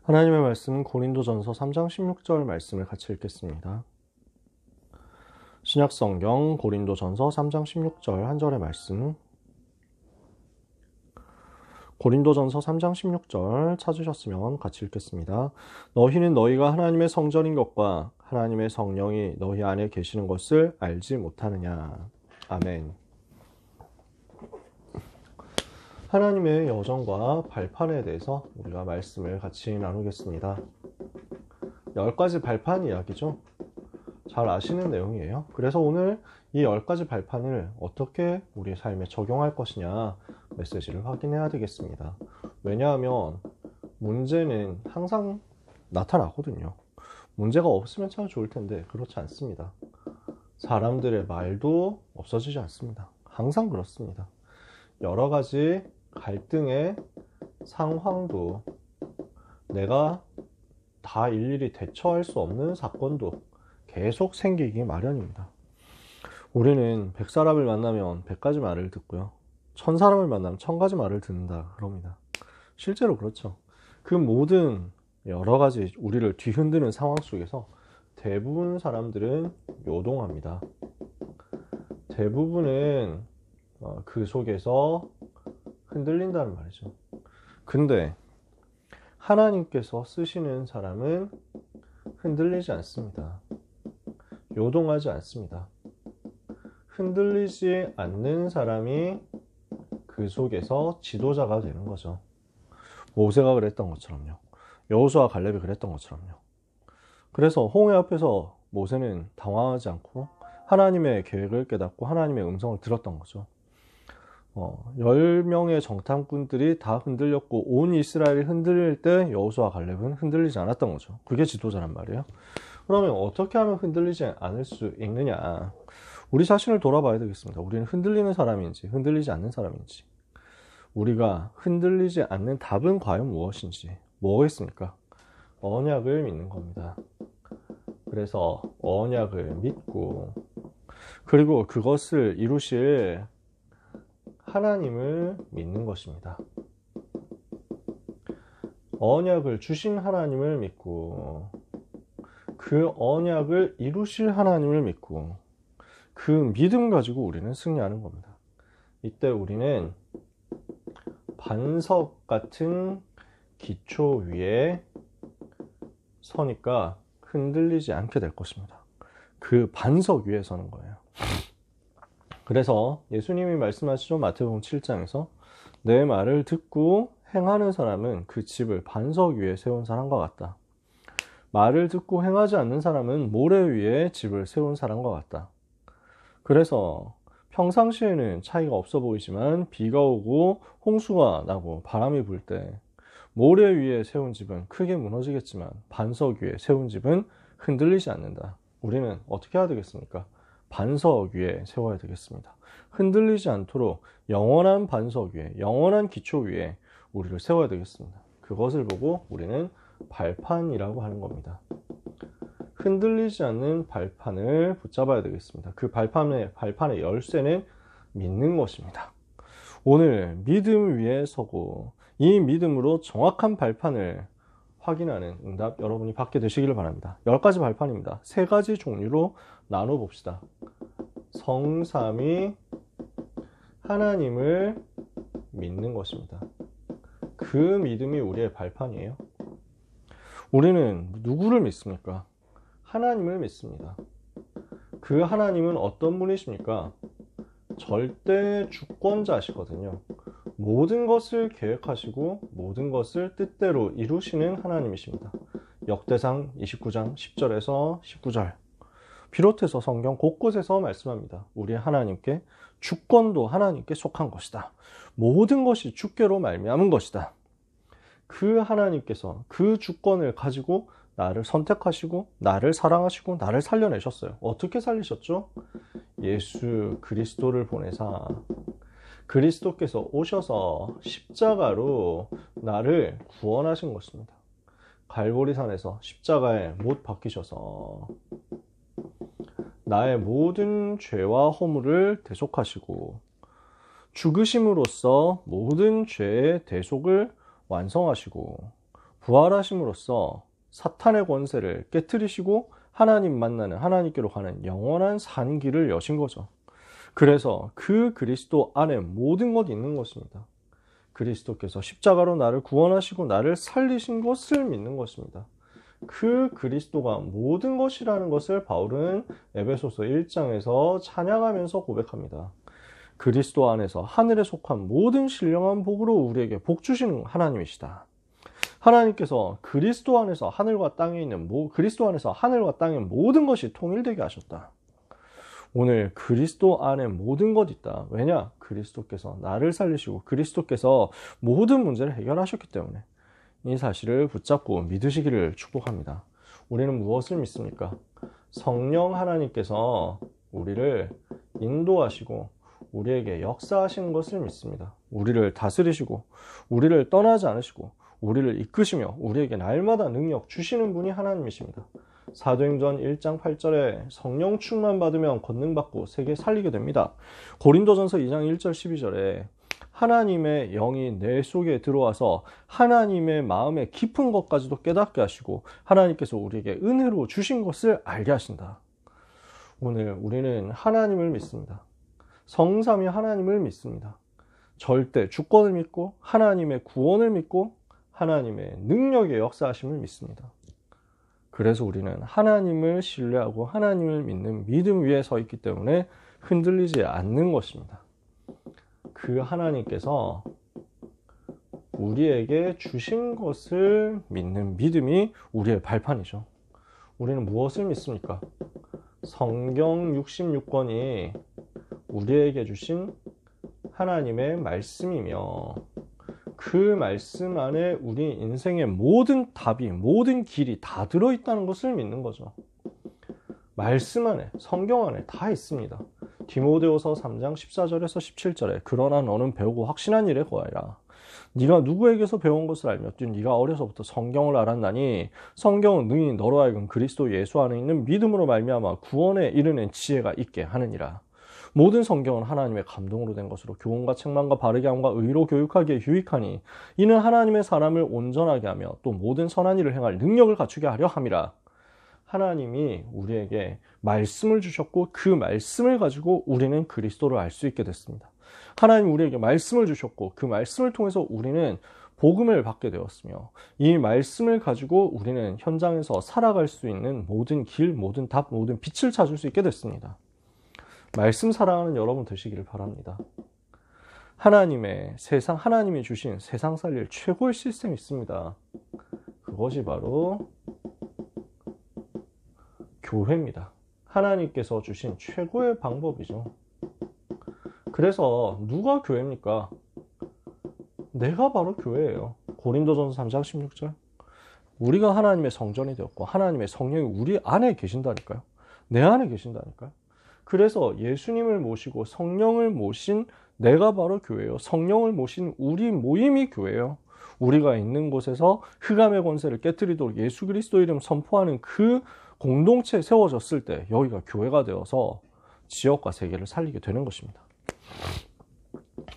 하나님의 말씀 고린도전서 3장 16절 말씀을 같이 읽겠습니다. 신약성경 고린도전서 3장 16절 한 절의 말씀. 고린도전서 3장 16절 찾으셨으면 같이 읽겠습니다. 너희는 너희가 하나님의 성전인 것과 하나님의 성령이 너희 안에 계시는 것을 알지 못하느냐. 아멘. 하나님의 여정과 발판에 대해서 우리가 말씀을 같이 나누겠습니다. 10가지 발판 이야기죠. 잘 아시는 내용이에요. 그래서 오늘 이 10가지 발판을 어떻게 우리 삶에 적용할 것이냐 메시지를 확인해야 되겠습니다. 왜냐하면 문제는 항상 나타나거든요. 문제가 없으면 참 좋을 텐데 그렇지 않습니다. 사람들의 말도 없어지지 않습니다. 항상 그렇습니다. 여러 가지 갈등의 상황도 내가 다 일일이 대처할 수 없는 사건도 계속 생기기 마련입니다. 우리는 100사람을 만나면 100가지 말을 듣고요. 1000사람을 만나면 1000가지 말을 듣는다 그럽니다. 실제로 그렇죠. 그 모든 여러 가지 우리를 뒤흔드는 상황 속에서 대부분 사람들은 요동합니다. 대부분은 그 속에서 흔들린다는 말이죠. 근데 하나님께서 쓰시는 사람은 흔들리지 않습니다. 요동하지 않습니다. 흔들리지 않는 사람이 그 속에서 지도자가 되는 거죠. 모세가 그랬던 것처럼요. 여호수아 갈렙이 그랬던 것처럼요. 그래서 홍해 앞에서 모세는 당황하지 않고 하나님의 계획을 깨닫고 하나님의 음성을 들었던 거죠. 10명의 정탐꾼들이 다 흔들렸고 온 이스라엘이 흔들릴 때 여호수아 갈렙은 흔들리지 않았던 거죠. 그게 지도자란 말이에요. 그러면 어떻게 하면 흔들리지 않을 수 있느냐? 우리 자신을 돌아봐야 되겠습니다. 우리는 흔들리는 사람인지 흔들리지 않는 사람인지, 우리가 흔들리지 않는 답은 과연 무엇인지, 뭐겠습니까? 언약을 믿는 겁니다. 그래서 언약을 믿고 그리고 그것을 이루실 하나님을 믿는 것입니다. 언약을 주신 하나님을 믿고 그 언약을 이루실 하나님을 믿고 그 믿음 가지고 우리는 승리하는 겁니다. 이때 우리는 반석 같은 기초 위에 서니까 흔들리지 않게 될 것입니다. 그 반석 위에 서는 거예요. 그래서 예수님이 말씀하시죠. 마태복음 7장에서 내 말을 듣고 행하는 사람은 그 집을 반석 위에 세운 사람과 같다. 말을 듣고 행하지 않는 사람은 모래 위에 집을 세운 사람과 같다. 그래서 평상시에는 차이가 없어 보이지만 비가 오고 홍수가 나고 바람이 불 때 모래 위에 세운 집은 크게 무너지겠지만 반석 위에 세운 집은 흔들리지 않는다. 우리는 어떻게 해야 되겠습니까? 반석 위에 세워야 되겠습니다. 흔들리지 않도록 영원한 반석 위에, 영원한 기초 위에 우리를 세워야 되겠습니다. 그것을 보고 우리는 발판이라고 하는 겁니다. 흔들리지 않는 발판을 붙잡아야 되겠습니다. 그 발판의 열쇠는 믿는 것입니다. 오늘 믿음 위에 서고 이 믿음으로 정확한 발판을 확인하는 응답 여러분이 받게 되시기를 바랍니다. 10가지 발판입니다. 3가지 종류로 나눠 봅시다. 성삼위 하나님을 믿는 것입니다. 그 믿음이 우리의 발판이에요. 우리는 누구를 믿습니까? 하나님을 믿습니다. 그 하나님은 어떤 분이십니까? 절대 주권자시거든요. 모든 것을 계획하시고 모든 것을 뜻대로 이루시는 하나님이십니다. 역대상 29장 10절에서 19절 비롯해서 성경 곳곳에서 말씀합니다. 우리 하나님께 주권도 하나님께 속한 것이다. 모든 것이 주께로 말미암은 것이다. 그 하나님께서 그 주권을 가지고 나를 선택하시고 나를 사랑하시고 나를 살려내셨어요. 어떻게 살리셨죠? 예수 그리스도를 보내사 그리스도께서 오셔서 십자가로 나를 구원하신 것입니다. 갈보리산에서 십자가에 못 박히셔서 나의 모든 죄와 허물을 대속하시고 죽으심으로써 모든 죄의 대속을 완성하시고 부활하심으로써 사탄의 권세를 깨트리시고 하나님 만나는, 하나님께로 가는 영원한 산 길을 여신 거죠. 그래서 그 그리스도 안에 모든 것이 있는 것입니다. 그리스도께서 십자가로 나를 구원하시고 나를 살리신 것을 믿는 것입니다. 그 그리스도가 모든 것이라는 것을 바울은 에베소서 1장에서 찬양하면서 고백합니다. 그리스도 안에서 하늘에 속한 모든 신령한 복으로 우리에게 복 주시는 하나님이시다. 하나님께서 그리스도 안에서 하늘과 땅에 있는 그리스도 안에서 하늘과 땅의 모든 것이 통일되게 하셨다. 오늘 그리스도 안에 모든 것 있다. 왜냐? 그리스도께서 나를 살리시고 그리스도께서 모든 문제를 해결하셨기 때문에 이 사실을 붙잡고 믿으시기를 축복합니다. 우리는 무엇을 믿습니까? 성령 하나님께서 우리를 인도하시고 우리에게 역사하시는 것을 믿습니다. 우리를 다스리시고 우리를 떠나지 않으시고 우리를 이끄시며 우리에게 날마다 능력 주시는 분이 하나님이십니다. 사도행전 1장 8절에 성령 충만 받으면 권능받고 세계 살리게 됩니다. 고린도전서 2장 1절 12절에 하나님의 영이 내 속에 들어와서 하나님의 마음의 깊은 것까지도 깨닫게 하시고 하나님께서 우리에게 은혜로 주신 것을 알게 하신다. 오늘 우리는 하나님을 믿습니다. 성삼위 하나님을 믿습니다. 절대 주권을 믿고 하나님의 구원을 믿고 하나님의 능력의 역사하심을 믿습니다. 그래서 우리는 하나님을 신뢰하고 하나님을 믿는 믿음 위에 서 있기 때문에 흔들리지 않는 것입니다. 그 하나님께서 우리에게 주신 것을 믿는 믿음이 우리의 발판이죠. 우리는 무엇을 믿습니까? 성경 66권이 우리에게 주신 하나님의 말씀이며 그 말씀 안에 우리 인생의 모든 답이, 모든 길이 다 들어있다는 것을 믿는 거죠. 말씀 안에, 성경 안에 다 있습니다. 디모데후서 3장 14절에서 17절에 그러나 너는 배우고 확신한 일에 거하라. 네가 누구에게서 배운 것을 알며 또 네가 어려서부터 성경을 알았나니 성경은 능히 너로 하여금 그리스도 예수 안에 있는 믿음으로 말미암아 구원에 이르는 지혜가 있게 하느니라. 모든 성경은 하나님의 감동으로 된 것으로 교훈과 책망과 바르게 함과 의로 교육하기에 유익하니 이는 하나님의 사람을 온전하게 하며 또 모든 선한 일을 행할 능력을 갖추게 하려 함이라. 하나님이 우리에게 말씀을 주셨고 그 말씀을 가지고 우리는 그리스도를 알 수 있게 됐습니다. 하나님이 우리에게 말씀을 주셨고 그 말씀을 통해서 우리는 복음을 받게 되었으며 이 말씀을 가지고 우리는 현장에서 살아갈 수 있는 모든 길, 모든 답, 모든 빛을 찾을 수 있게 됐습니다. 말씀 사랑하는 여러분 되시기를 바랍니다. 하나님이 주신 세상 살릴 최고의 시스템이 있습니다. 그것이 바로 교회입니다. 하나님께서 주신 최고의 방법이죠. 그래서 누가 교회입니까? 내가 바로 교회예요. 고린도전서 3장 16절. 우리가 하나님의 성전이 되었고 하나님의 성령이 우리 안에 계신다니까요. 내 안에 계신다니까요. 그래서 예수님을 모시고 성령을 모신 내가 바로 교회예요. 성령을 모신 우리 모임이 교회예요. 우리가 있는 곳에서 흑암의 권세를 깨트리도록 예수 그리스도 이름 선포하는 그 공동체에 세워졌을 때 여기가 교회가 되어서 지역과 세계를 살리게 되는 것입니다.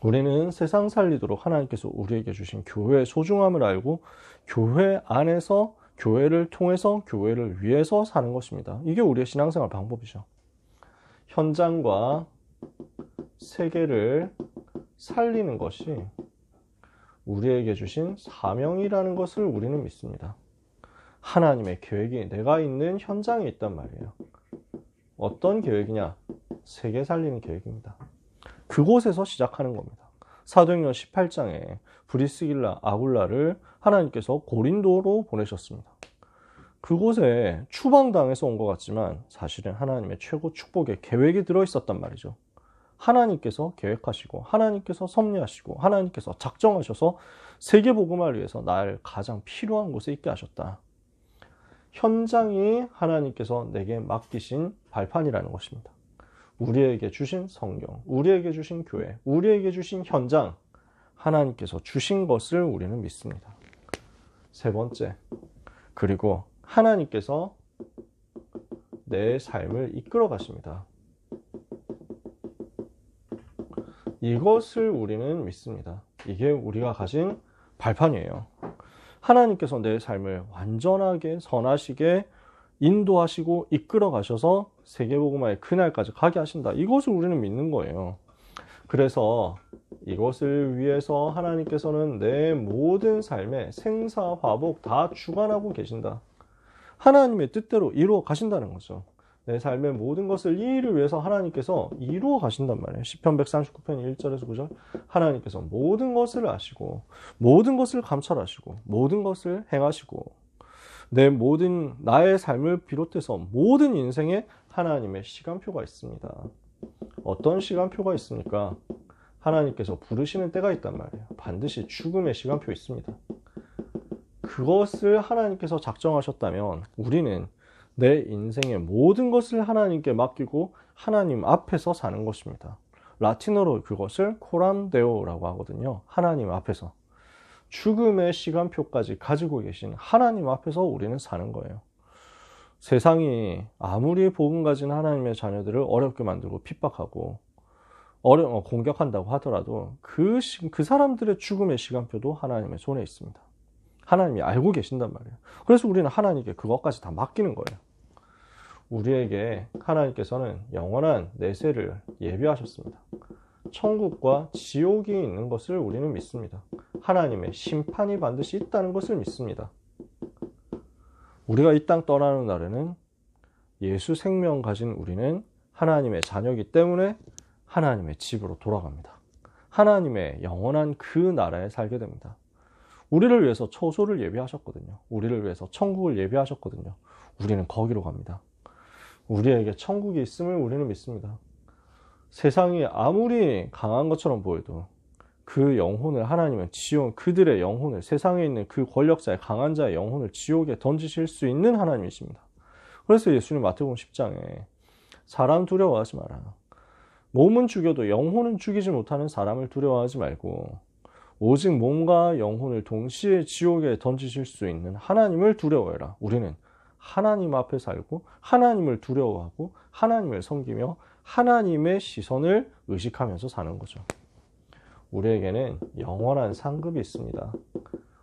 우리는 세상 살리도록 하나님께서 우리에게 주신 교회의 소중함을 알고 교회 안에서 교회를 통해서 교회를 위해서 사는 것입니다. 이게 우리의 신앙생활 방법이죠. 현장과 세계를 살리는 것이 우리에게 주신 사명이라는 것을 우리는 믿습니다. 하나님의 계획이 내가 있는 현장에 있단 말이에요. 어떤 계획이냐? 세계 살리는 계획입니다. 그곳에서 시작하는 겁니다. 사도행전 18장에 브리스길라, 아굴라를 하나님께서 고린도로 보내셨습니다. 그곳에 추방당해서 온 것 같지만 사실은 하나님의 최고 축복의 계획이 들어있었단 말이죠. 하나님께서 계획하시고 하나님께서 섭리하시고 하나님께서 작정하셔서 세계복음화를 위해서 날 가장 필요한 곳에 있게 하셨다. 현장이 하나님께서 내게 맡기신 발판이라는 것입니다. 우리에게 주신 성경, 우리에게 주신 교회, 우리에게 주신 현장, 하나님께서 주신 것을 우리는 믿습니다. 세 번째, 그리고 하나님께서 내 삶을 이끌어 가십니다. 이것을 우리는 믿습니다. 이게 우리가 가진 발판이에요. 하나님께서 내 삶을 완전하게 선하시게 인도하시고 이끌어 가셔서 세계복음화의 그날까지 가게 하신다. 이것을 우리는 믿는 거예요. 그래서 이것을 위해서 하나님께서는 내 모든 삶의 생사화복 다 주관하고 계신다. 하나님의 뜻대로 이루어 가신다는 거죠. 내 삶의 모든 것을 이 일을 위해서 하나님께서 이루어 가신단 말이에요. 시편 139편 1절에서 9절. 하나님께서 모든 것을 아시고 모든 것을 감찰하시고 모든 것을 행하시고 내 모든 나의 삶을 비롯해서 모든 인생에 하나님의 시간표가 있습니다. 어떤 시간표가 있습니까? 하나님께서 부르시는 때가 있단 말이에요. 반드시 죽음의 시간표 있습니다. 그것을 하나님께서 작정하셨다면 우리는 내 인생의 모든 것을 하나님께 맡기고 하나님 앞에서 사는 것입니다. 라틴어로 그것을 코람데오라고 하거든요. 하나님 앞에서. 죽음의 시간표까지 가지고 계신 하나님 앞에서 우리는 사는 거예요. 세상이 아무리 복음 가진 하나님의 자녀들을 어렵게 만들고 핍박하고 공격한다고 하더라도 그 사람들의 죽음의 시간표도 하나님의 손에 있습니다. 하나님이 알고 계신단 말이에요. 그래서 우리는 하나님께 그것까지 다 맡기는 거예요. 우리에게 하나님께서는 영원한 내세를 예비하셨습니다. 천국과 지옥이 있는 것을 우리는 믿습니다. 하나님의 심판이 반드시 있다는 것을 믿습니다. 우리가 이 땅 떠나는 날에는 예수 생명 가진 우리는 하나님의 자녀이기 때문에 하나님의 집으로 돌아갑니다. 하나님의 영원한 그 나라에 살게 됩니다. 우리를 위해서 초소를 예비하셨거든요. 우리를 위해서 천국을 예비하셨거든요. 우리는 거기로 갑니다. 우리에게 천국이 있음을 우리는 믿습니다. 세상이 아무리 강한 것처럼 보여도 그 영혼을 하나님은 그들의 영혼을 세상에 있는 그 권력자의 강한 자의 영혼을 지옥에 던지실 수 있는 하나님이십니다. 그래서 예수님 마태복음 10장에 사람 두려워하지 마라. 몸은 죽여도 영혼은 죽이지 못하는 사람을 두려워하지 말고 오직 몸과 영혼을 동시에 지옥에 던지실 수 있는 하나님을 두려워해라. 우리는 하나님 앞에 살고 하나님을 두려워하고 하나님을 섬기며 하나님의 시선을 의식하면서 사는 거죠. 우리에게는 영원한 상급이 있습니다.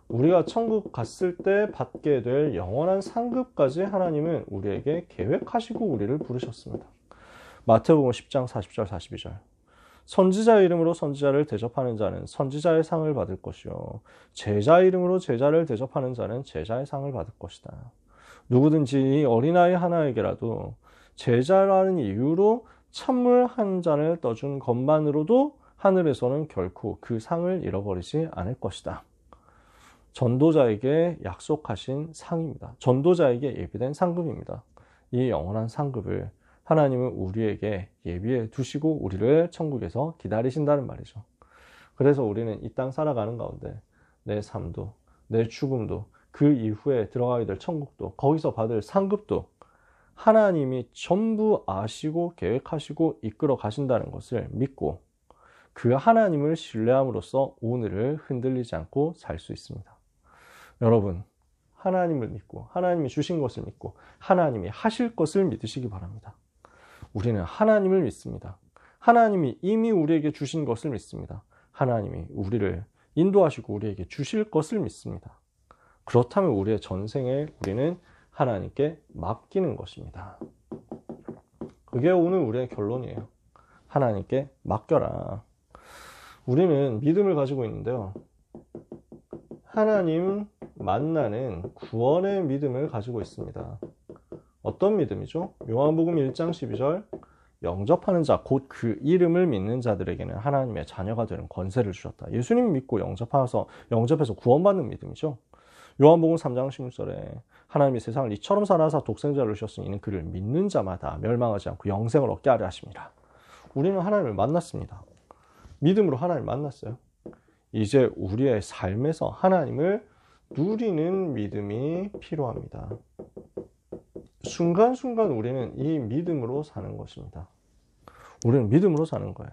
우리가 천국 갔을 때 받게 될 영원한 상급까지 하나님은 우리에게 계획하시고 우리를 부르셨습니다. 마태복음 10장 40절 42절. 선지자 이름으로 선지자를 대접하는 자는 선지자의 상을 받을 것이요 제자 이름으로 제자를 대접하는 자는 제자의 상을 받을 것이다. 누구든지 어린아이 하나에게라도 제자라는 이유로 찬물 한 잔을 떠준 것만으로도 하늘에서는 결코 그 상을 잃어버리지 않을 것이다. 전도자에게 약속하신 상입니다. 전도자에게 예비된 상급입니다. 이 영원한 상급을 하나님은 우리에게 예비해 두시고 우리를 천국에서 기다리신다는 말이죠. 그래서 우리는 이 땅 살아가는 가운데 내 삶도 내 죽음도 그 이후에 들어가게 될 천국도 거기서 받을 상급도 하나님이 전부 아시고 계획하시고 이끌어 가신다는 것을 믿고 그 하나님을 신뢰함으로써 오늘을 흔들리지 않고 살 수 있습니다. 여러분, 하나님을 믿고 하나님이 주신 것을 믿고 하나님이 하실 것을 믿으시기 바랍니다. 우리는 하나님을 믿습니다. 하나님이 이미 우리에게 주신 것을 믿습니다. 하나님이 우리를 인도하시고 우리에게 주실 것을 믿습니다. 그렇다면 우리의 전생에 우리는 하나님께 맡기는 것입니다. 그게 오늘 우리의 결론이에요. 하나님께 맡겨라. 우리는 믿음을 가지고 있는데요. 하나님 만나는 구원의 믿음을 가지고 있습니다. 어떤 믿음이죠? 요한복음 1장 12절 영접하는 자, 곧 그 이름을 믿는 자들에게는 하나님의 자녀가 되는 권세를 주셨다. 예수님 믿고 영접해서 구원받는 믿음이죠. 요한복음 3장 16절에 하나님이 세상을 이처럼 사랑하사 독생자를 주셨으니 이는 그를 믿는 자마다 멸망하지 않고 영생을 얻게 하려 하심이라. 우리는 하나님을 만났습니다. 믿음으로 하나님을 만났어요. 이제 우리의 삶에서 하나님을 누리는 믿음이 필요합니다. 순간순간 우리는 이 믿음으로 사는 것입니다. 우리는 믿음으로 사는 거예요.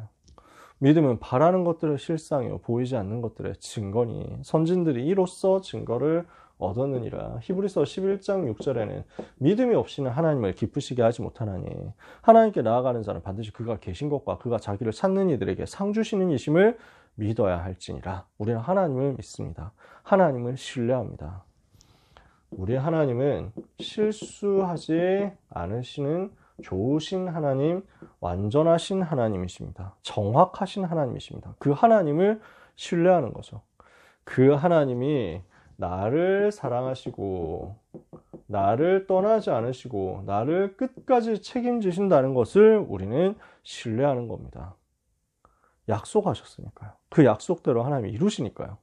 믿음은 바라는 것들의 실상이요 보이지 않는 것들의 증거니 선진들이 이로써 증거를 얻었느니라. 히브리서 11장 6절에는 믿음이 없이는 하나님을 기쁘시게 하지 못하나니 하나님께 나아가는 자는 반드시 그가 계신 것과 그가 자기를 찾는 이들에게 상 주시는 이심을 믿어야 할지니라. 우리는 하나님을 믿습니다. 하나님을 신뢰합니다. 우리 하나님은 실수하지 않으시는 좋으신 하나님, 완전하신 하나님이십니다. 정확하신 하나님이십니다. 그 하나님을 신뢰하는 거죠. 그 하나님이 나를 사랑하시고 나를 떠나지 않으시고 나를 끝까지 책임지신다는 것을 우리는 신뢰하는 겁니다. 약속하셨으니까요. 그 약속대로 하나님이 이루시니까요.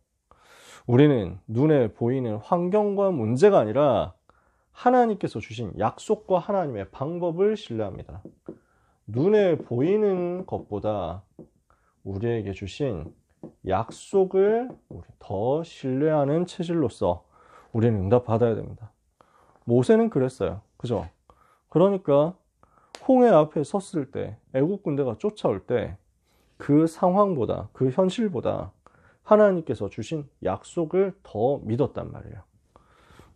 우리는 눈에 보이는 환경과 문제가 아니라 하나님께서 주신 약속과 하나님의 방법을 신뢰합니다. 눈에 보이는 것보다 우리에게 주신 약속을 더 신뢰하는 체질로서 우리는 응답받아야 됩니다. 모세는 그랬어요. 그죠? 그러니까 홍해 앞에 섰을 때, 애국 군대가 쫓아올 때 그 상황보다, 그 현실보다 하나님께서 주신 약속을 더 믿었단 말이에요.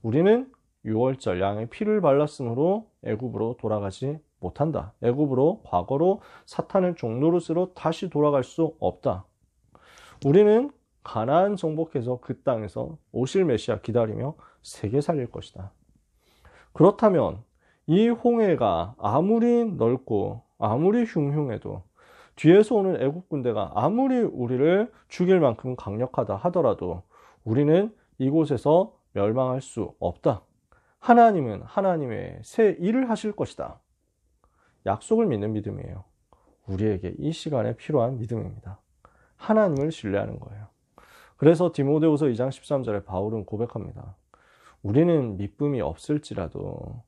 우리는 6월절 양의 피를 발랐으므로 애굽으로 돌아가지 못한다. 애굽으로, 과거로, 사탄의 종노릇으로 다시 돌아갈 수 없다. 우리는 가나안 정복해서 그 땅에서 오실 메시아 기다리며 세계 살릴 것이다. 그렇다면 이 홍해가 아무리 넓고 아무리 흉흉해도 뒤에서 오는 애국 군대가 아무리 우리를 죽일 만큼 강력하다 하더라도 우리는 이곳에서 멸망할 수 없다. 하나님은 하나님의 새 일을 하실 것이다. 약속을 믿는 믿음이에요. 우리에게 이 시간에 필요한 믿음입니다. 하나님을 신뢰하는 거예요. 그래서 디모데후서 2장 13절에 바울은 고백합니다. 우리는 미쁨이 없을지라도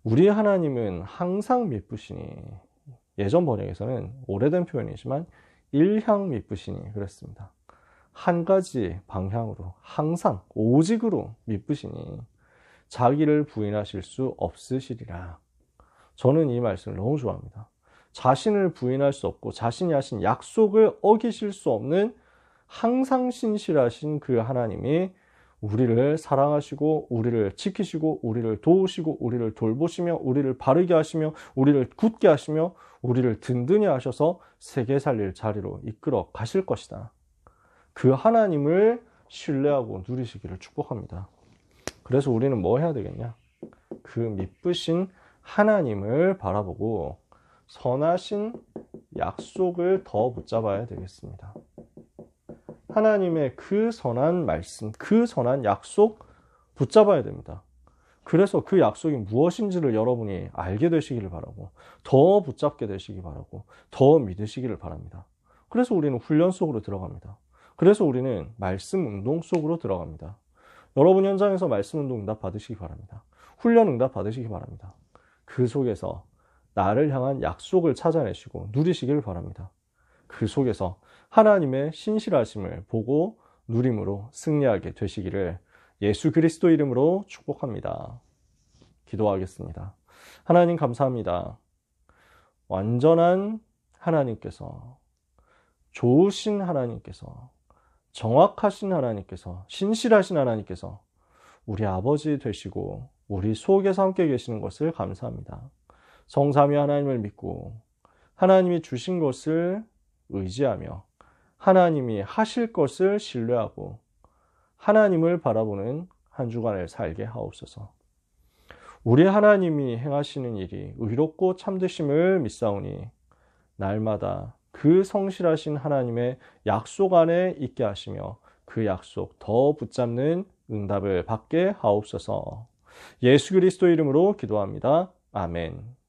우리 하나님은 항상 미쁘시니, 예전 번역에서는 오래된 표현이지만 일향 미쁘시니 그랬습니다. 한 가지 방향으로 항상 오직으로 미쁘시니 자기를 부인하실 수 없으시리라. 저는 이 말씀을 너무 좋아합니다. 자신을 부인할 수 없고 자신이 하신 약속을 어기실 수 없는 항상 신실하신 그 하나님이 우리를 사랑하시고 우리를 지키시고 우리를 도우시고 우리를 돌보시며 우리를 바르게 하시며 우리를 굳게 하시며 우리를 든든히 하셔서 세계 살릴 자리로 이끌어 가실 것이다. 그 하나님을 신뢰하고 누리시기를 축복합니다. 그래서 우리는 뭐 해야 되겠냐? 그 미쁘신 하나님을 바라보고 선하신 약속을 더 붙잡아야 되겠습니다. 하나님의 그 선한 말씀, 그 선한 약속 붙잡아야 됩니다. 그래서 그 약속이 무엇인지를 여러분이 알게 되시기를 바라고 더 붙잡게 되시기 바라고 더 믿으시기를 바랍니다. 그래서 우리는 훈련 속으로 들어갑니다. 그래서 우리는 말씀 운동 속으로 들어갑니다. 여러분 현장에서 말씀 운동 응답 받으시기 바랍니다. 훈련 응답 받으시기 바랍니다. 그 속에서 나를 향한 약속을 찾아내시고 누리시기를 바랍니다. 그 속에서 하나님의 신실하심을 보고 누림으로 승리하게 되시기를 예수 그리스도 이름으로 축복합니다. 기도하겠습니다. 하나님 감사합니다. 완전한 하나님께서, 좋으신 하나님께서, 정확하신 하나님께서, 신실하신 하나님께서 우리 아버지 되시고 우리 속에서 함께 계시는 것을 감사합니다. 성삼위 하나님을 믿고 하나님이 주신 것을 의지하며 하나님이 하실 것을 신뢰하고 하나님을 바라보는 한 주간을 살게 하옵소서. 우리 하나님이 행하시는 일이 의롭고 참되심을 믿사오니 날마다 그 성실하신 하나님의 약속 안에 있게 하시며 그 약속 더 붙잡는 응답을 받게 하옵소서. 예수 그리스도 이름으로 기도합니다. 아멘.